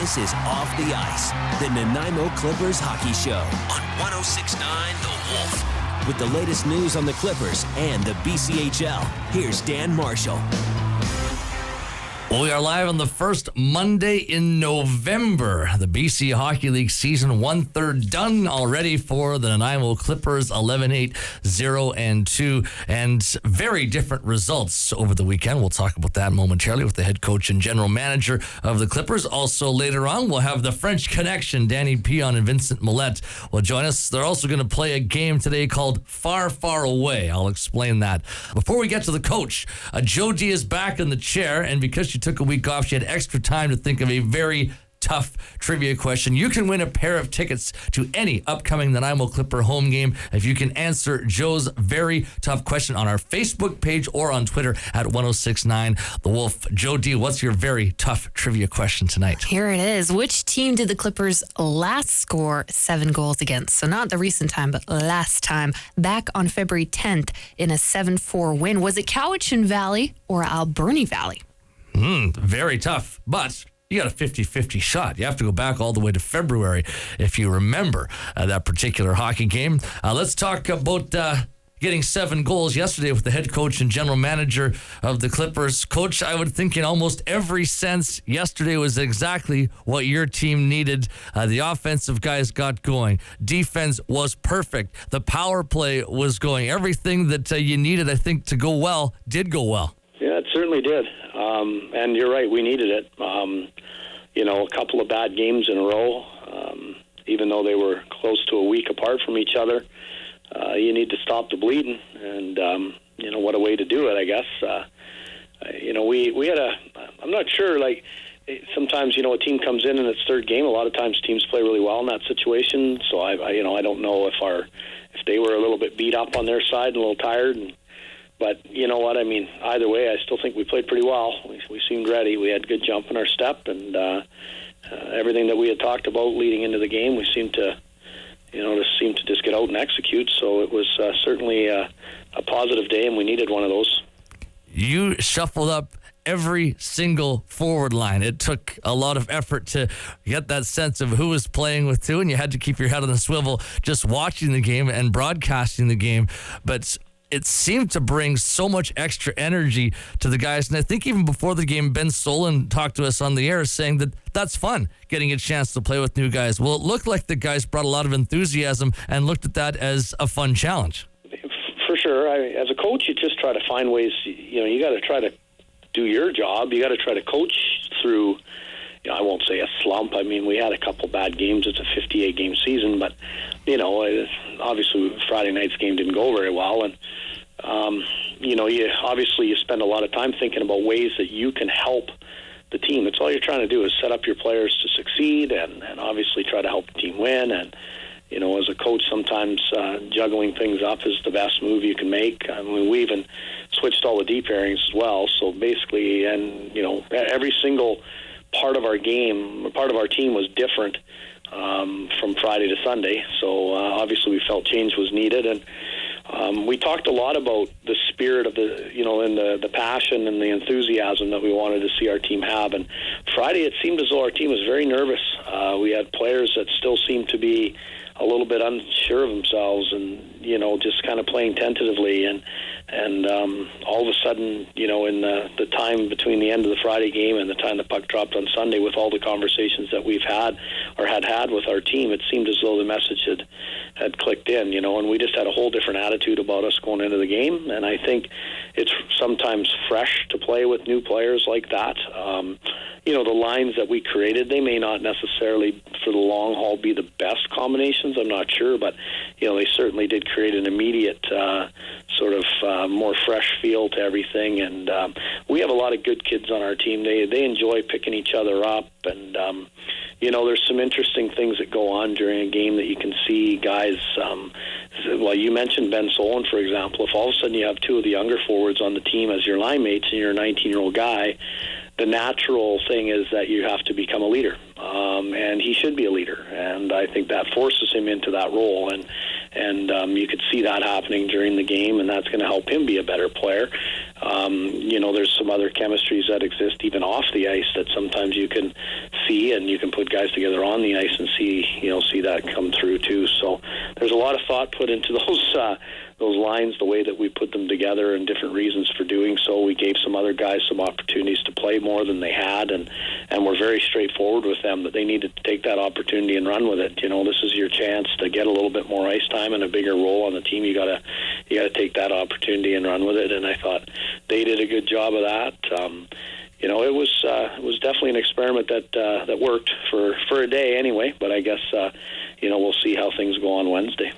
This is Off the Ice, the Nanaimo Clippers Hockey Show on 106.9 The Wolf. With the latest news on the Clippers and the BCHL, here's Dan Marshall. Well, we are live on the first Monday in November. The BC Hockey League season 1/3 done already for the Nanaimo Clippers, 11-8-0-2, and very different results over the weekend. We'll talk about that momentarily with the head coach and general manager of the Clippers. Also later on, we'll have the French connection. Pion and Vincent Millette will join us. They're also going to play a game today called Far, Far Away. I'll explain that. Before we get to the coach, Joe D is back in the chair, and because she took a week off, she had extra time to think of a very tough trivia question. You can win a pair of tickets to any upcoming Nanaimo Clipper home game if you can answer Joe's very tough question on our Facebook page or on Twitter at 1069 The Wolf. Joe D, what's your very tough trivia question tonight? Here it is. Which team did the Clippers last score 7 goals against? So not the recent time, but last time, back on February 10th in a 7-4 win. Was it Cowichan Valley or Alberni Valley? Very tough, but you got a 50-50 shot. You have to go back all the way to February if you remember that particular hockey game. Let's talk about getting 7 goals yesterday with the head coach and general manager of the Clippers. Coach, I would think in almost every sense, yesterday was exactly what your team needed. The offensive guys got going. Defense was perfect. The power play was going. Everything that you needed, I think, to go well, did go well. Yeah, it certainly did. And you're right, we needed it. A couple of bad games in a row, even though they were close to a week apart from each other. You need to stop the bleeding, and, what a way to do it, I guess. We had I'm not sure, sometimes, a team comes in its third game. A lot of times teams play really well in that situation, so I don't know if they were a little bit beat up on their side, a little tired, but you know what? I mean, either way, I still think we played pretty well. We seemed ready. We had good jump in our step, and everything that we had talked about leading into the game, we seemed to just get out and execute. So it was certainly a positive day, and we needed one of those. You shuffled up every single forward line. It took a lot of effort to get that sense of who was playing with who, and you had to keep your head on the swivel just watching the game and broadcasting the game. But it seemed to bring so much extra energy to the guys. And I think even before the game, Ben Solon talked to us on the air saying that that's fun, getting a chance to play with new guys. Well, it looked like the guys brought a lot of enthusiasm and looked at that as a fun challenge. For sure. As a coach, you just try to find ways, you got to try to do your job. You got to try to coach through, I won't say a slump. I mean, we had a couple bad games. It's a 58-game season, but, obviously Friday night's game didn't go very well, and you spend a lot of time thinking about ways that you can help the team. It's all you're trying to do is set up your players to succeed and obviously try to help the team win. And, as a coach, sometimes juggling things up is the best move you can make. I mean, we even switched all the deep pairings as well. So basically, every single part of our game, part of our team was different from Friday to Sunday. So obviously we felt change was needed. And we talked a lot about the spirit of and the passion and the enthusiasm that we wanted to see our team have. And Friday, it seemed as though our team was very nervous. We had players that still seemed to be a little bit unsure of themselves and, just kind of playing tentatively. And all of a sudden, in the time between the end of the Friday game and the time the puck dropped on Sunday, with all the conversations that we've had or had with our team, it seemed as though the message had clicked in, and we just had a whole different attitude about us going into the game. And I think it's sometimes fresh to play with new players like that. The lines that we created, they may not necessarily for the long haul be the best combinations, I'm not sure, but they certainly did create an immediate more fresh feel to everything. And we have a lot of good kids on our team. They enjoy picking each other up, and there's some interesting things that go on during a game that you can see guys. You mentioned Ben Solon, for example. If all of a sudden you have 2 of the younger forwards on the team as your line mates and you're a 19-year-old guy, the natural thing is that you have to become a leader, and he should be a leader, and I think that forces him into that role, and you could see that happening during the game, and that's going to help him be a better player. There's some other chemistries that exist even off the ice that sometimes you can see, and you can put guys together on the ice and see that come through too. So there's a lot of thought put into those lines, the way that we put them together, and different reasons for doing so. We gave some other guys some opportunities to play more than they had, and we're very straightforward with them that they needed to take that opportunity and run with it. This is your chance to get a little bit more ice time and a bigger role on the team. You gotta take that opportunity and run with it, and I thought they did a good job of that. It was definitely an experiment that worked for a day anyway, but I guess we'll see how things go on Wednesday.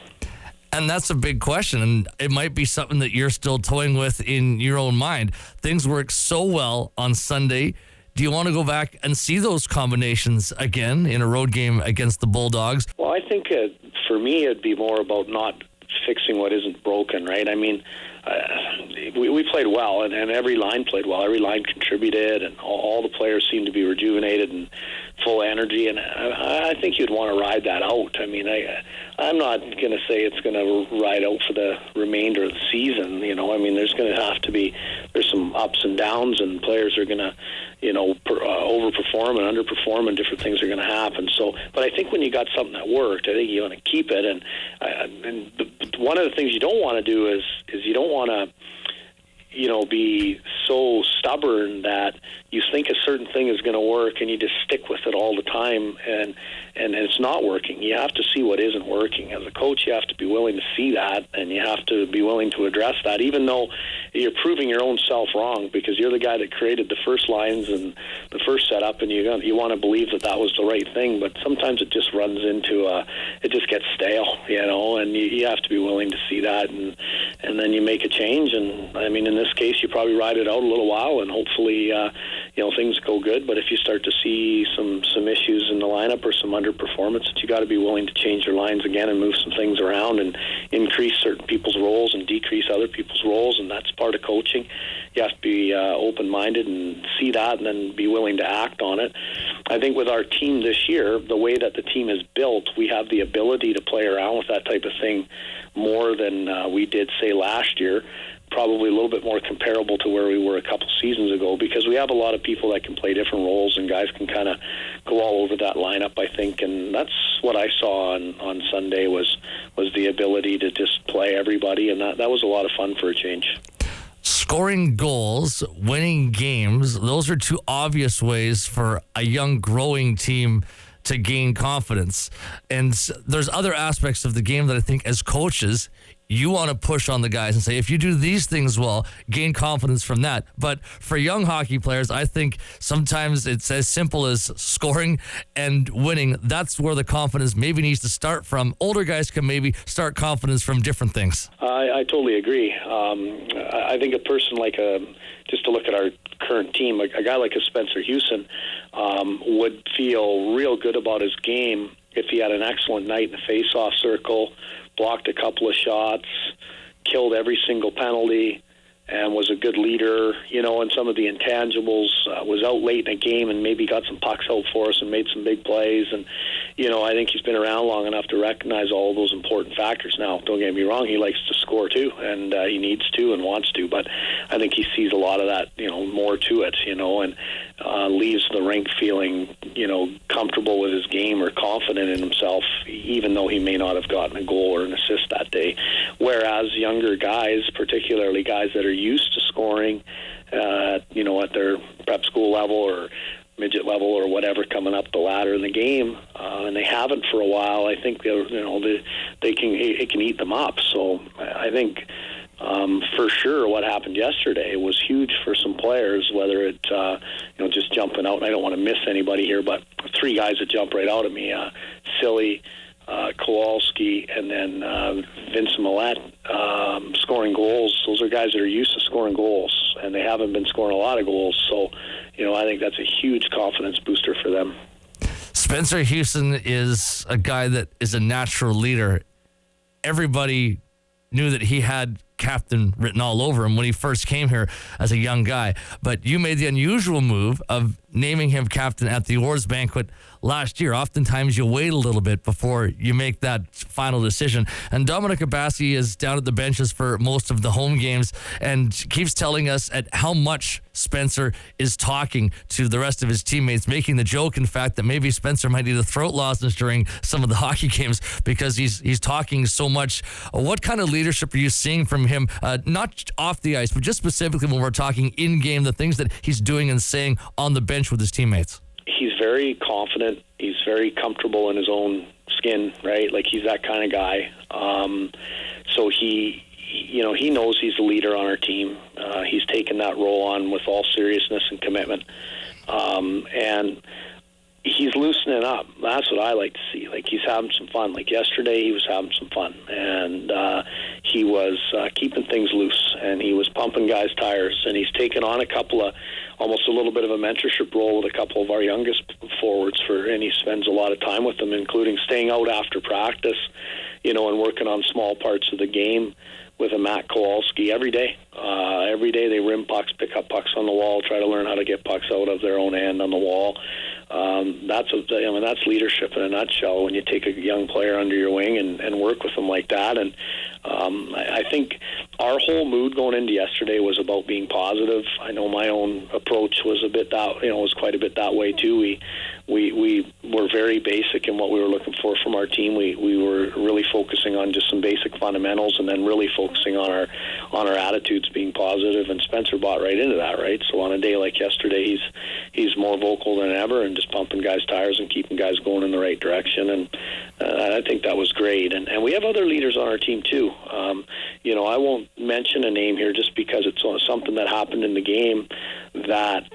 And that's a big question, and it might be something that you're still toying with in your own mind. Things worked so well on Sunday. Do you want to go back and see those combinations again in a road game against the Bulldogs? Well, I think for me it'd be more about not fixing what isn't broken, right? I mean, we played well, and every line played well. Every line contributed, and all the players seemed to be rejuvenated and full energy, and I think you'd want to ride that out. I mean, I'm not going to say it's going to ride out for the remainder of the season. I mean, there's going to have to be some ups and downs, and players are going to overperform and underperform, and different things are going to happen. So, but I think when you got something that worked, I think you want to keep it. And one of the things you don't want to do is you don't want to be so stubborn that you think a certain thing is going to work and you just stick with it all the time, and it's not working. You have to see what isn't working. As a coach, you have to be willing to see that, and you have to be willing to address that, even though you're proving your own self wrong, because you're the guy that created the first lines and the first setup, and you want to believe that was the right thing, but sometimes it just runs into it just gets stale, and you have to be willing to see that, and then you make a change. And I mean, in this case, you probably ride it out a little while, and hopefully things go good. But if you start to see some issues in the lineup or some underperformance, you got to be willing to change your lines again and move some things around and increase certain people's roles and decrease other people's roles, and that's part of coaching. You have to be open-minded and see that, and then be willing to act on it. I think with our team this year, the way that the team is built, we have the ability to play around with that type of thing more than we did, say, last year. Probably a little bit more comparable to where we were a couple seasons ago, because we have a lot of people that can play different roles, and guys can kind of go all over that lineup, I think. And that's what I saw on Sunday was the ability to just play everybody, and that was a lot of fun for a change. Scoring goals, winning games, those are two obvious ways for a young, growing team to gain confidence. And there's other aspects of the game that I think as coaches, you want to push on the guys and say, if you do these things well, gain confidence from that. But for young hockey players, I think sometimes it's as simple as scoring and winning. That's where the confidence maybe needs to start from. Older guys can maybe start confidence from different things. I totally agree. I think a person like just to look at our current team, a guy like a Spencer Houston would feel real good about his game if he had an excellent night in the face-off circle, blocked a couple of shots, killed every single penalty, and was a good leader, and some of the intangibles, was out late in a game and maybe got some pucks out for us and made some big plays. And, I think he's been around long enough to recognize all of those important factors. Now, don't get me wrong, he likes to score too, and he needs to and wants to, but I think he sees a lot of that, more to it, and leaves the rink feeling, comfortable with his game or confident in himself, even though he may not have gotten a goal or an assist that day. Whereas younger guys, particularly guys that are used to scoring, at their prep school level or midget level or whatever, coming up the ladder in the game, and they haven't for a while, I think it can eat them up. So I think for sure what happened yesterday was huge for some players, whether it just jumping out, and I don't want to miss anybody here, but three guys that jump right out at me, Silly, Kowalski, and then Vincent Millette, scoring goals. Those are guys that are used to scoring goals, and they haven't been scoring a lot of goals. So, I think that's a huge confidence booster for them. Spencer Houston is a guy that is a natural leader. Everybody knew that he had captain written all over him when he first came here as a young guy. But you made the unusual move of naming him captain at the awards banquet last year. Oftentimes you wait a little bit before you make that final decision. And Dominic Abbasi is down at the benches for most of the home games and keeps telling us at how much Spencer is talking to the rest of his teammates, making the joke, in fact, that maybe Spencer might need a throat lozenge during some of the hockey games because he's talking so much. What kind of leadership are you seeing from him, not off the ice, but just specifically when we're talking in-game, the things that he's doing and saying on the bench with his teammates? He's very confident. He's very comfortable in his own skin, right? Like, he's that kind of guy. So he knows he's the leader on our team. He's taken that role on with all seriousness and commitment. And he's loosening up. That's what I like to see. Like, he's having some fun. Like yesterday, he was having some fun. And he was keeping things loose. And he was pumping guys' tires. And he's taken on almost a little bit of a mentorship role with a couple of our youngest forwards. And he spends a lot of time with them, including staying out after practice, and working on small parts of the game with a Matt Kowalski every day. Every day they rim pucks, pick up pucks on the wall, try to learn how to get pucks out of their own end on the wall. That's leadership in a nutshell when you take a young player under your wing and work with them like that. And I think our whole mood going into yesterday was about being positive. I know my own approach was was quite a bit that way too. We were very basic in what we were looking for from our team. We were really focusing on just some basic fundamentals, and then really focusing on our attitudes being positive. And Spencer bought right into that, right? So on a day like yesterday, he's more vocal than ever and just pumping guys' tires and keeping guys going in the right direction. And I think that was great. And we have other leaders on our team too. I won't mention a name here just because it's something that happened in the game that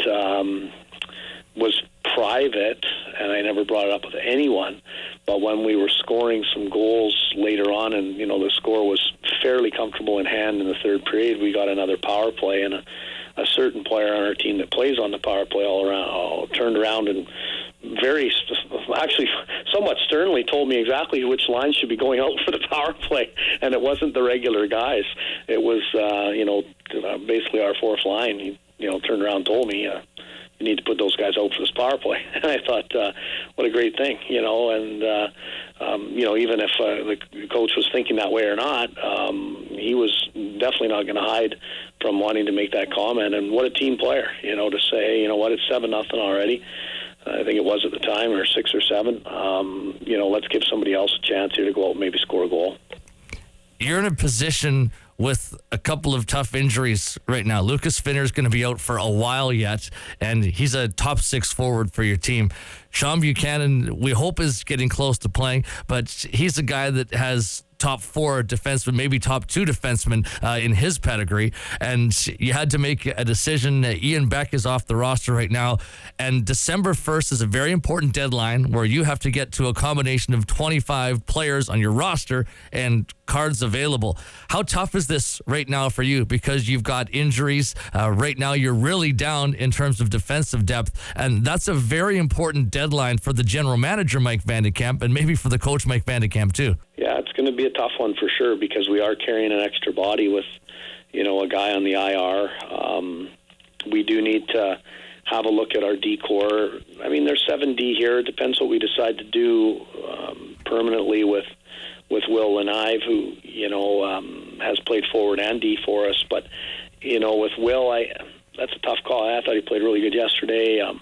was private, and I never brought it up with anyone. But when we were scoring some goals later on, and the score was fairly comfortable in hand in the third period, we got another power play, and a certain player on our team that plays on the power play turned around and actually somewhat sternly told me exactly which line should be going out for the power play, and it wasn't the regular guys. It was basically our fourth line. He turned around and told me, you need to put those guys out for this power play. And I thought, what a great thing, and even if the coach was thinking that way or not, he was definitely not going to hide from wanting to make that comment. And what a team player, to say, it's 7-0 already. I think it was at the time, or 6 or 7. Let's give somebody else a chance here to go out and maybe score a goal. You're in a position with a couple of tough injuries right now. Lucas Finner's going to be out for a while yet, and he's a top 6 forward for your team. Sean Buchanan, we hope, is getting close to playing, but he's a guy that has top 4 defensemen, maybe top 2 defensemen in his pedigree. And you had to make a decision. Ian Beck is off the roster right now. And December 1st is a very important deadline where you have to get to a combination of 25 players on your roster and cards available. How tough is this right now for you? Because you've got injuries. Right now you're really down in terms of defensive depth. And that's a very important deadline for the general manager, Mike Vandekamp, and maybe for the coach, Mike Vandekamp, too. Yeah, it's going to be a tough one for sure because we are carrying an extra body with, a guy on the IR. We do need to have a look at our D core. I mean, there's 7D here. It depends what we decide to do permanently with Will Lenive, who, has played forward and D for us. But, with Will, that's a tough call. I thought he played really good yesterday. I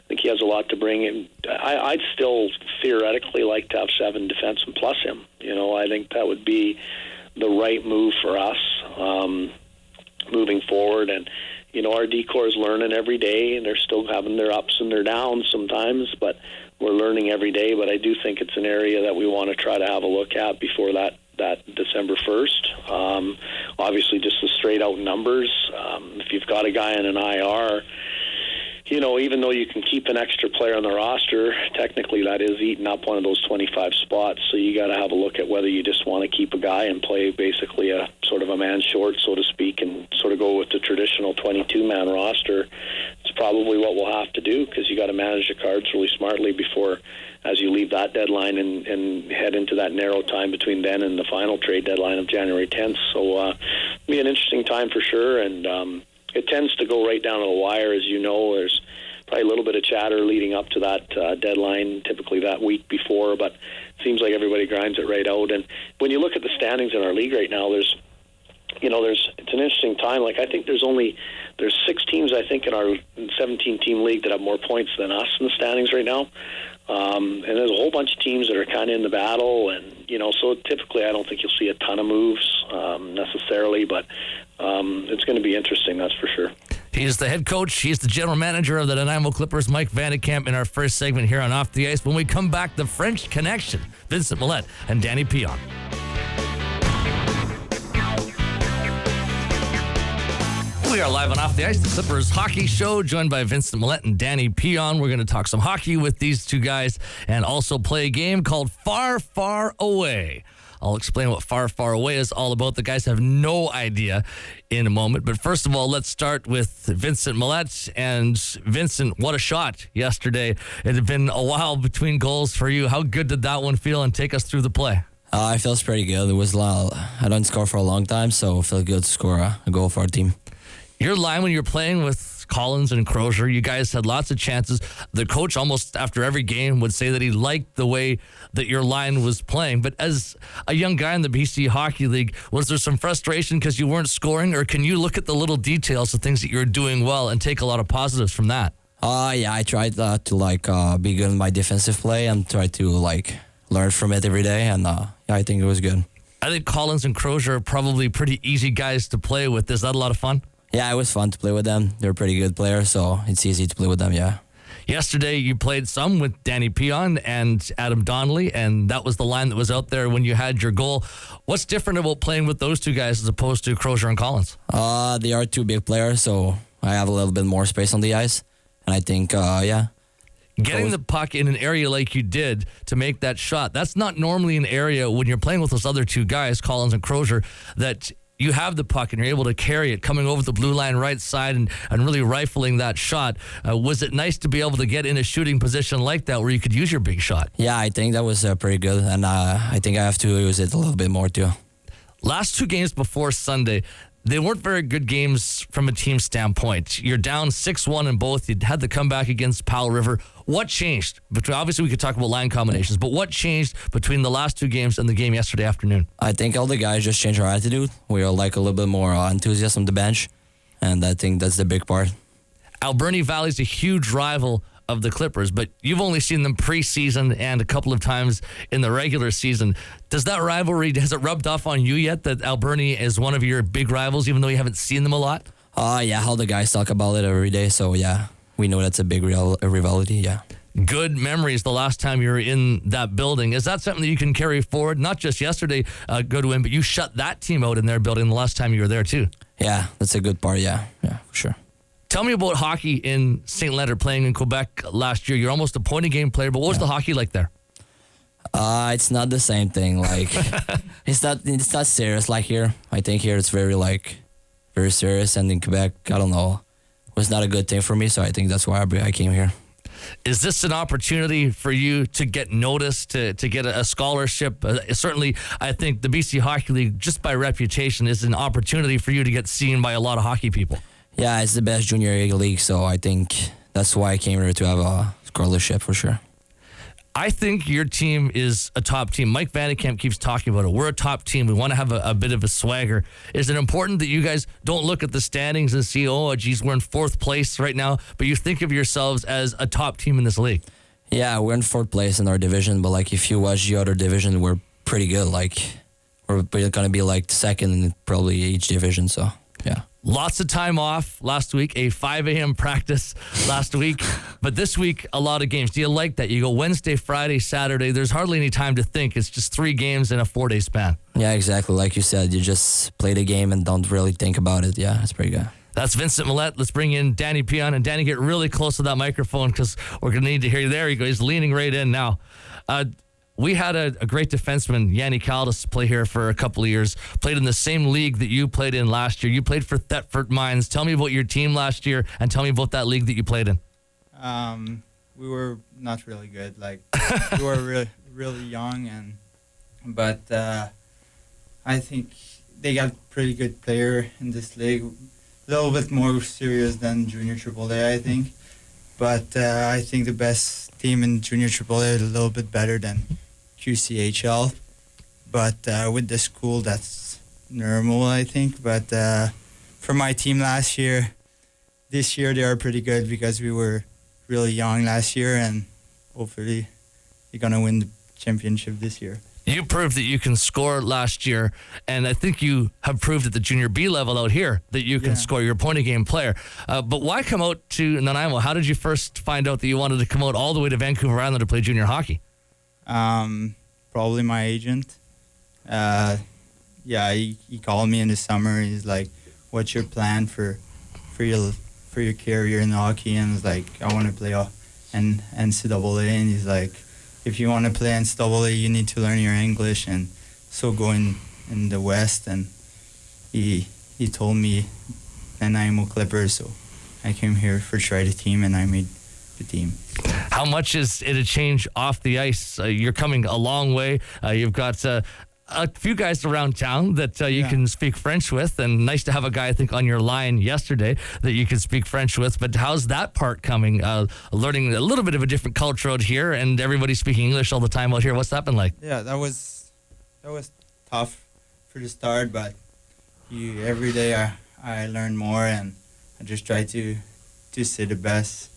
think he has a lot to bring in. I'd still theoretically like to have 7 defensemen plus him. I think that would be the right move for us moving forward. And, our D-core is learning every day, and they're still having their ups and their downs sometimes, but we're learning every day. But I do think it's an area that we want to try to have a look at before that December 1st. Obviously, just the straight-out numbers. If you've got a guy in an IR, even though you can keep an extra player on the roster, technically that is eating up one of those 25 spots. So you got to have a look at whether you just want to keep a guy and play basically a sort of a man short, so to speak, and sort of go with the traditional 22-man roster. It's probably what we'll have to do because you got to manage the cards really smartly before, as you leave that deadline and head into that narrow time between then and the final trade deadline of January 10th. So it'll be an interesting time for sure, and it tends to go right down to the wire. As you know, there's probably a little bit of chatter leading up to that deadline, typically that week before, but it seems like everybody grinds it right out. And when you look at the standings in our league right now, it's an interesting time. Like, I think there's 6 teams, I think, in our 17-team league that have more points than us in the standings right now. And there's a whole bunch of teams that are kind of in the battle, and so typically I don't think you'll see a ton of moves necessarily, but it's going to be interesting, that's for sure. He's the head coach. He's the general manager of the Nanaimo Clippers, Mike Vandekamp, in our first segment here on Off the Ice. When we come back, the French Connection, Vincent Millette and Danny Pion. We are live on Off the Ice, the Clippers hockey show, joined by Vincent Millette and Danny Pion. We're going to talk some hockey with these two guys and also play a game called Far, Far Away. I'll explain what Far, Far Away is all about. The guys have no idea in a moment. But first of all, let's start with Vincent Millette. And Vincent, what a shot yesterday. It had been a while between goals for you. How good did that one feel? And take us through the play. It feels pretty good. It was I don't score for a long time, so it felt good to score a goal for our team. Your line when you're playing with Collins and Crozier, you guys had lots of chances. The coach almost after every game would say that he liked the way that your line was playing. But as a young guy in the BC Hockey League, was there some frustration because you weren't scoring, or can you look at the little details of things that you're doing well and take a lot of positives from that? Yeah, I tried to be good in my defensive play and try to learn from it every day, and I think it was good. I think Collins and Crozier are probably pretty easy guys to play with. Is that a lot of fun? Yeah, it was fun to play with them. They're pretty good players, so it's easy to play with them, yeah. Yesterday, you played some with Danny Pion and Adam Donnelly, and that was the line that was out there when you had your goal. What's different about playing with those two guys as opposed to Crozier and Collins? They are 2 big players, so I have a little bit more space on the ice, and I think, yeah. Getting the puck in an area like you did to make that shot, that's not normally an area when you're playing with those other 2 guys, Collins and Crozier, that you have the puck and you're able to carry it coming over the blue line right side and really rifling that shot. Was it nice to be able to get in a shooting position like that where you could use your big shot? Yeah, I think that was pretty good, and I think I have to use it a little bit more too. Last 2 games before Sunday, they weren't very good games from a team standpoint. You're down 6-1 in both. You had the comeback against Powell River. What changed? Obviously, we could talk about line combinations, but what changed between the last 2 games and the game yesterday afternoon? I think all the guys just changed our attitude. We are a little bit more enthusiasm on the bench, and I think that's the big part. Alberni Valley's a huge rival of the Clippers, but you've only seen them preseason and a couple of times in the regular season. Does that rivalry, has it rubbed off on you yet that Alberni is one of your big rivals, even though you haven't seen them a lot? Yeah, all the guys talk about it every day, so yeah, we know that's a big rivalry, yeah. Good memories the last time you were in that building. Is that something that you can carry forward? Not just yesterday, good win, but you shut that team out in their building the last time you were there too. Yeah, that's a good part, yeah, for sure. Tell me about hockey in St. Leonard, playing in Quebec last year. You're almost a point a game player, but what was the hockey like there? It's not the same thing. It's not serious like here. I think here it's very serious, and in Quebec, I don't know, it was not a good thing for me. So I think that's why I came here. Is this an opportunity for you to get noticed, to get a scholarship? Certainly, I think the BC Hockey League, just by reputation, is an opportunity for you to get seen by a lot of hockey people. Yeah, it's the best junior league, so I think that's why I came here, to have a scholarship for sure. I think your team is a top team. Mike Vandekamp keeps talking about it. We're a top team. We want to have a bit of a swagger. Is it important that you guys don't look at the standings and see, oh, geez, we're in 4th place right now, but you think of yourselves as a top team in this league? Yeah, we're in 4th place in our division, but if you watch the other division, we're pretty good. We're going to be 2nd in probably each division, so yeah. Lots of time off last week, a 5 a.m. practice last week, but this week, a lot of games. Do you like that? You go Wednesday, Friday, Saturday. There's hardly any time to think. It's just 3 games in a 4-day span. Yeah, exactly. Like you said, you just play the game and don't really think about it. Yeah, it's pretty good. That's Vincent Millette. Let's bring in Danny Pion. And Danny, get really close to that microphone because we're going to need to hear you. There you go. He's leaning right in now. We had a great defenseman, Yanni Caldas, play here for a couple of years. Played in the same league that you played in last year. You played for Thetford Mines. Tell me about your team last year, and tell me about that league that you played in. We were not really good. We were really young, but I think they got pretty good player in this league. A little bit more serious than Junior AAA, I think. but I think the best team in Junior AAA is a little bit better than QCHL. But with the school, that's normal, I think. But for my team last year, this year they are pretty good because we were really young last year, and hopefully they're going to win the championship this year. You proved that you can score last year, and I think you have proved at the junior B level out here that you can score. You're a point-a-game player. But why come out to Nanaimo? How did you first find out that you wanted to come out all the way to Vancouver Island to play junior hockey? Probably my agent. He called me in the summer. He's like, "What's your plan for your career in hockey?" And I was like, "I want to play NCAA." And he's like, "If you want to play NCAA, you need to learn your English." And so going in the West, and he told me Nanaimo Clippers. So I came here for try the team, and I made the team. How much is it a change off the ice? You're coming a long way. You've got a few guys around town that you can speak French with, and nice to have a guy, I think, on your line yesterday that you can speak French with. But how's that part coming? Learning a little bit of a different culture out here, and everybody speaking English all the time out here. What's that been like? Yeah, that was tough for the start, but every day I learn more, and I just try to say the best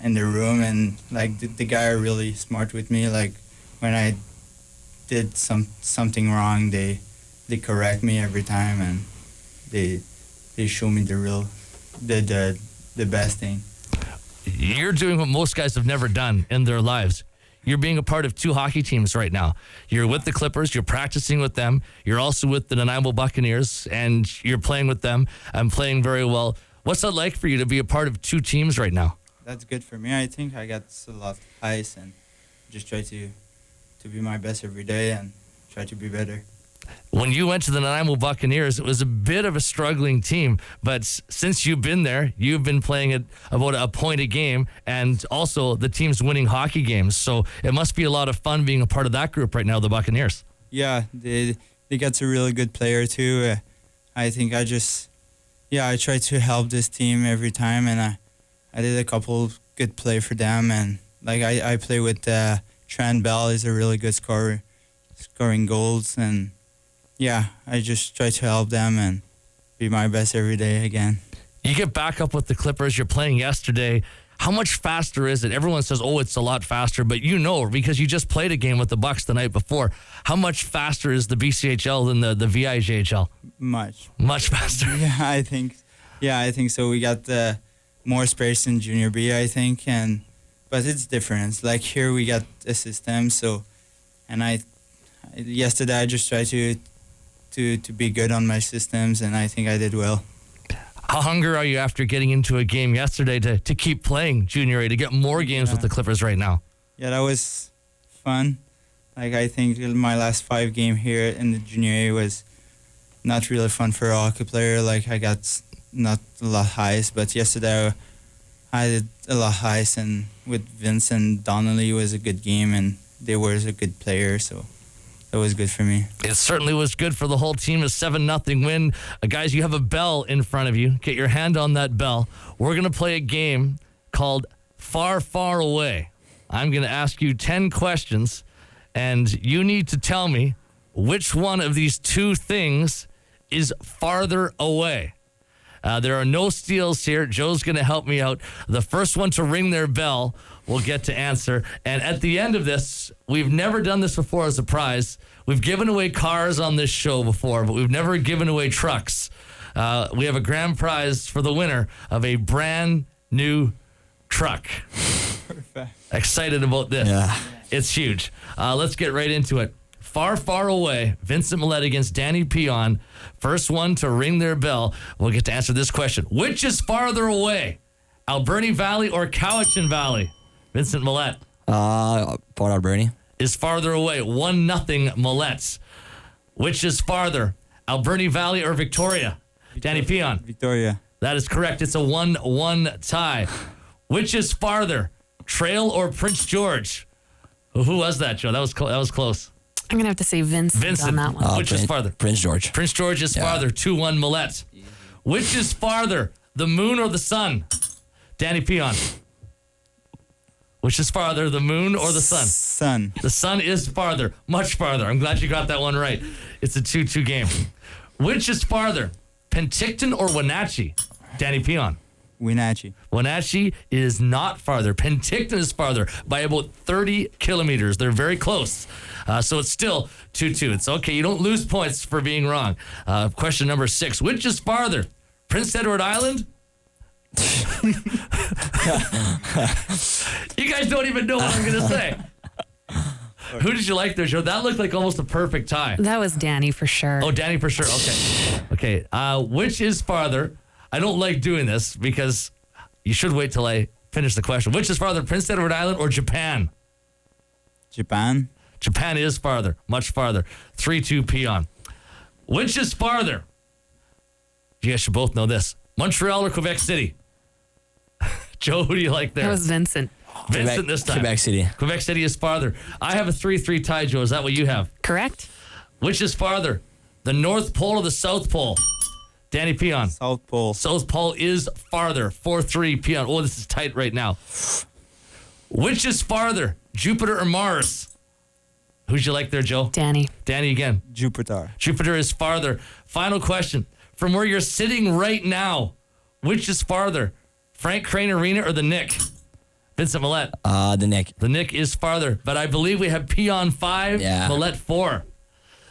in the room. And like the guy are really smart with me. Like when I did something wrong, they correct me every time, and they show me the best thing. You're doing what most guys have never done in their lives. You're being a part of two hockey teams right now. You're with the Clippers, you're practicing with them, you're also with the Nanaimo Buccaneers, and you're playing with them and playing very well. What's that like for you to be a part of two teams right now? That's good for me. I think I got a lot of ice, and just try to be my best every day and try to be better. When you went to the Nanaimo Buccaneers, it was a bit of a struggling team, but since you've been there, you've been playing at about a point a game, and also the team's winning hockey games. So it must be a lot of fun being a part of that group right now, the Buccaneers. Yeah, they got a really good player too. I think I try to help this team every time, and I did a couple good play for them, and like I play with Trent Bell is a really good scorer, scoring goals, and I just try to help them and be my best every day again. You get back up with the Clippers, you're playing yesterday. How much faster is it? Everyone says, oh, it's a lot faster, but you know, because you just played a game with the Bucks the night before. How much faster is the BCHL than the VIJHL? Much faster. I think so. We got more space in Junior B, I think, but it's different. Like here we got a system, so, and yesterday I just tried to be good on my systems, and I think I did well. How hungry are you after getting into a game yesterday to keep playing Junior A, to get more games with the Clippers right now? Yeah, that was fun. Like I think my last 5 games here in the Junior A was not really fun for a hockey player. Like I got not a lot of highs, but yesterday I did a lot of highs, and with Vincent Donnelly was a good game, and they were a good player, so that was good for me. It certainly was good for the whole team. A 7-0 win. Guys, you have a bell in front of you. Get your hand on that bell. We're going to play a game called Far, Far Away. I'm going to ask you 10 questions, and you need to tell me which one of these two things is farther away. There are no steals here. Joe's going to help me out. The first one to ring their bell will get to answer. And at the end of this, we've never done this before as a prize. We've given away cars on this show before, but we've never given away trucks. We have a grand prize for the winner of a brand new truck. Perfect. Excited about this. Yeah. It's huge. Let's get right into it. Far, far away, Vincent Millette against Danny Pion. First one to ring their bell will get to answer this question. Which is farther away, Alberni Valley or Cowichan Valley? Vincent Millette. Port Alberni. Is farther away. 1-0 Millette. Which is farther, Alberni Valley or Victoria? Danny Pion. Victoria. That is correct. It's a 1-1 tie. Which is farther, Trail or Prince George? Who was that, Joe? That was close. I'm going to have to say Vincent on that one. Which is farther? Prince George. Prince George is farther. 2-1 Millette. Which is farther, the moon or the sun? Danny Pion. Which is farther, the moon or the sun? Sun. The sun is farther, much farther. I'm glad you got that one right. It's a 2-2 game. Which is farther, Penticton or Wenatchee? Danny Pion. Wenatchee. Wenatchee is not farther. Penticton is farther by about 30 kilometers. They're very close. So it's still 2-2. It's okay. You don't lose points for being wrong. Question number 6. Which is farther, Prince Edward Island? You guys don't even know what I'm going to say. Who did you like there, Joe? That looked like almost a perfect tie. That was Danny for sure. Oh, Danny for sure. Okay. Which is farther? I don't like doing this because you should wait till I finish the question. Which is farther, Prince Edward Island or Japan? Japan. Japan is farther, much farther. 3-2 Pion. Which is farther? You guys should both know this. Montreal or Quebec City? Joe, who do you like there? That was Vincent. Vincent this time. Quebec City. Quebec City is farther. I have a 3-3 tie, Joe. Is that what you have? Correct. Which is farther, the North Pole or the South Pole? Danny Pion. South Pole. South Pole is farther. 4-3 Pion. Oh, this is tight right now. Which is farther, Jupiter or Mars? Who'd you like there, Joe? Danny. Danny again. Jupiter. Jupiter is farther. Final question. From where you're sitting right now, which is farther, Frank Crane Arena or the Nick? Vincent Millette. The Nick. The Nick is farther, but I believe we have Pion 5, Yeah. Millette 4.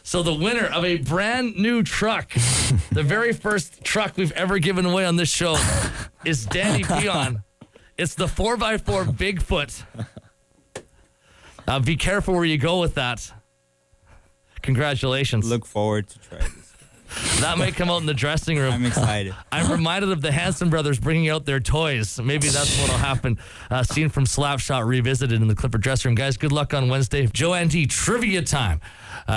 So the winner of a brand new truck, the very first truck we've ever given away on this show, is Danny Pion. It's the 4x4 Bigfoot. Be careful where you go with that. Congratulations. Look forward to try this. That may come out in the dressing room. I'm excited. I'm reminded of the Hanson brothers bringing out their toys. Maybe that's what'll happen. Scene from Slapshot revisited in the Clipper dressing room. Guys, good luck on Wednesday. Joanne D, trivia time.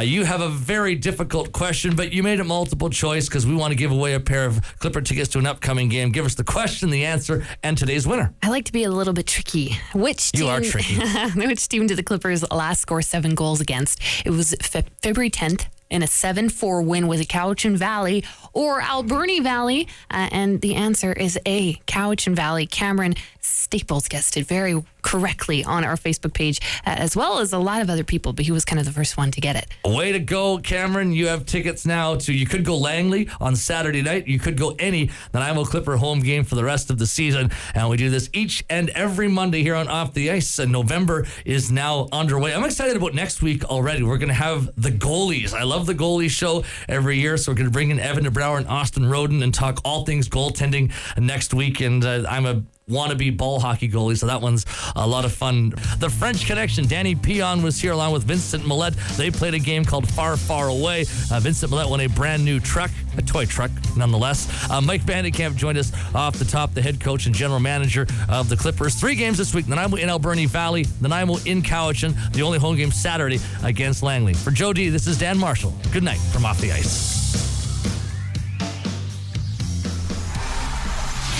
You have a very difficult question, but you made it multiple choice because we want to give away a pair of Clipper tickets to an upcoming game. Give us the question, the answer, and today's winner. I like to be a little bit tricky. Which team, You are tricky. Which team did the Clippers last score 7 goals against? It was February 10th. In a 7-4 win with Cowichan Valley or Alberni Valley? And the answer is A, Cowichan Valley. Cameron Staples guessed it very correctly on our Facebook page, as well as a lot of other people, but he was kind of the first one to get it. Way to go, Cameron. You have tickets now to, you could go Langley on Saturday night. You could go any Nanaimo Clipper home game for the rest of the season. And we do this each and every Monday here on Off the Ice. And November is now underway. I'm excited about next week already. We're going to have the goalies. I love the goalie show every year. So we're going to bring in Evan DeBrouwer and Austin Roden and talk all things goaltending next week. And I'm a wannabe ball hockey goalie, so that one's a lot of fun. The French Connection, Danny Pion was here along with Vincent Millette. They played a game called Far, Far Away. Vincent Millette won a brand new truck, a toy truck nonetheless. Mike Vandekamp joined us off the top, the head coach and general manager of the Clippers. 3 games this week, Nanaimo in Alberni Valley, Nanaimo in Cowichan, the only home game Saturday against Langley. For Joe D, this is Dan Marshall. Good night from Off the Ice.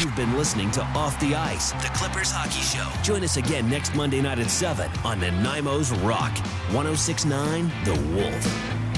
You've been listening to Off the Ice, the Clippers Hockey Show. Join us again next Monday night at 7 on Nanaimo's Rock, 106.9 The Wolf.